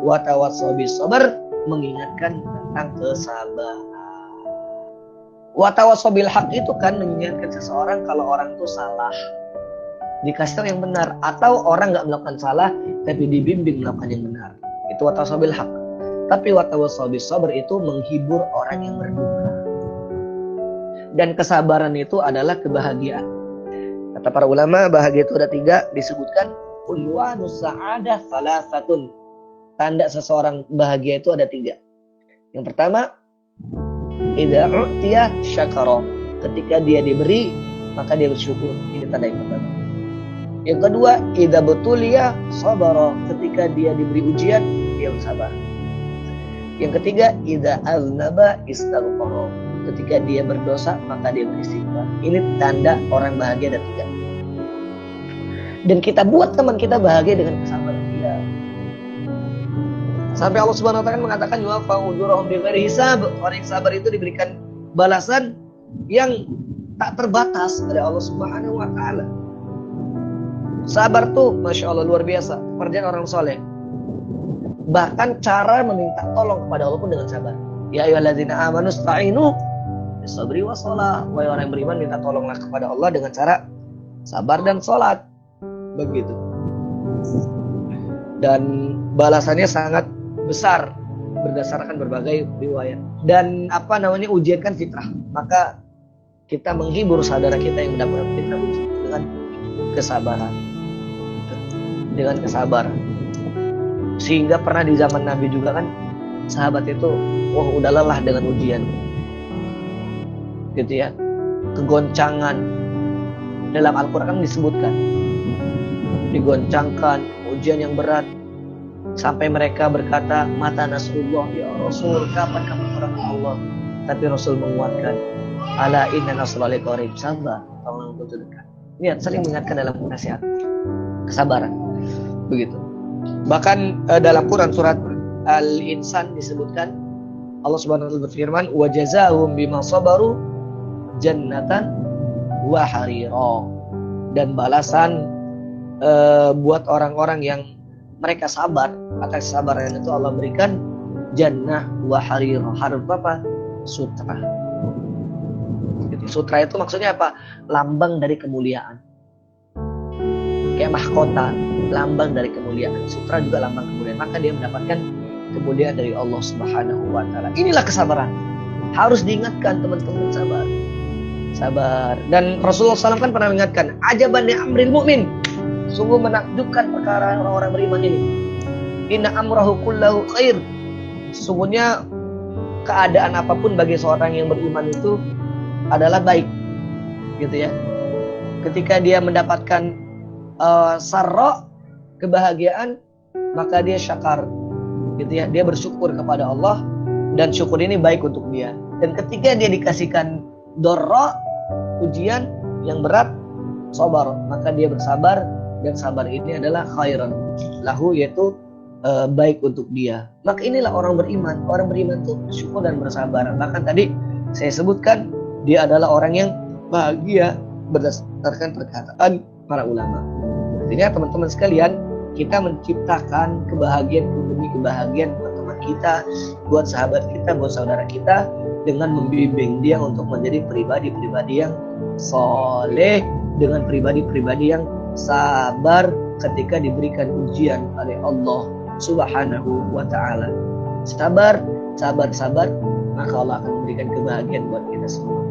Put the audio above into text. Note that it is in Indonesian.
wa tawassaw bis sabr, mengingatkan tentang kesabaran. Wa tawassaw bil haq itu kan mengingatkan seseorang kalau orang itu salah, dikasih tahu yang benar, atau orang nggak melakukan salah tapi dibimbing melakukan yang benar. Itu wa tawassaw bil haq. Tapi wa tawassaw bis sabr itu menghibur orang yang berduka. Dan kesabaran itu adalah kebahagiaan. Kata para ulama, bahagia itu ada 3 disebutkan. Unwanus sa'adah salasatun. Tanda seseorang bahagia itu ada 3. Yang pertama, idza u'tiya syakara. Ketika dia diberi, maka dia bersyukur. Ini tanda yang pertama. Yang kedua, idza butuliya sabara. Ketika dia diberi ujian, dia bersabar. Yang ketiga, idza aznaba istaghfara. Ketika dia berdosa, maka dia beristighfar. Ini tanda orang bahagia ada 3. Dan kita buat teman kita bahagia dengan kesabaran dia. Sampai Allah Subhanahu wa taala mengatakan yuwaffa ujurahum bighairi hisab. Orang yang sabar itu diberikan balasan yang tak terbatas oleh Allah Subhanahu wa taala. Sabar tuh Masya Allah luar biasa. Pekerjaan orang soleh. Bahkan cara meminta tolong kepada Allah pun dengan sabar. Ya ayyuhalladzina amanu ista'inu bisabri wassalah. Wahai orang yang beriman, minta tolonglah kepada Allah dengan cara sabar dan sholat. Begitu. Dan balasannya sangat besar berdasarkan berbagai riwayat. Dan ujian kan fitrah. Maka kita menghibur saudara kita yang mendapatkan fitrah ujian dengan kesabaran. Dengan kesabaran. Sehingga pernah di zaman Nabi juga kan sahabat itu udah lelah dengan ujian. Gitu ya. Kegoncangan. Dalam Al-Qur'an disebutkan digoncangkan, ujian yang berat, sampai mereka berkata, mata nasrullah ya Rasul, kapan kamu pertolongan Allah? Tapi Rasul menguatkan, ala inna nasrullahi qarib, sabar, tolong itu dekat. Lihat, saling mengingatkan dalam nasihat kesabaran. Begitu. Bahkan dalam Quran surat Al-Insan disebutkan, Allah Subhanahu wa taala berfirman, wa jazaahum bima sabaru jannatan wa harira. Dan balasan buat orang-orang yang mereka sabar, atas kesabaran itu Allah berikan jannah wa harir. Harir apa? Sutra. Sutra itu maksudnya apa? Lambang dari kemuliaan. Kayak mahkota, lambang dari kemuliaan. Sutra juga lambang kemuliaan. Maka dia mendapatkan kemuliaan dari Allah Subhanahu wa taala. Inilah kesabaran. Harus diingatkan teman-teman, sabar. Sabar. Dan Rasulullah SAW kan pernah mengingatkan, ajaban li amril mu'min. Sungguh menakjubkan perkara orang-orang beriman ini. Inna amrahu kullahu khair. Sesungguhnya keadaan apapun bagi seorang yang beriman itu adalah baik. Gitu ya. Ketika dia mendapatkan sarra, kebahagiaan, maka dia syakar. Gitu ya. Dia bersyukur kepada Allah dan syukur ini baik untuk dia. Dan ketika dia dikasihkan dorra, ujian yang berat, sabar, maka dia bersabar. Dan sabar ini adalah khairan lahu, yaitu baik untuk dia. Maka inilah orang beriman. Orang beriman itu bersyukur dan bersabar. Bahkan tadi saya sebutkan dia adalah orang yang bahagia berdasarkan perkataan para ulama. Artinya teman-teman sekalian, kita menciptakan kebahagiaan demi kebahagiaan buat teman kita, buat sahabat kita, buat saudara kita, dengan membimbing dia untuk menjadi pribadi-pribadi yang soleh, dengan pribadi-pribadi yang sabar ketika diberikan ujian oleh Allah Subhanahu wa ta'ala. Sabar, maka Allah akan memberikan kebahagiaan buat kita semua.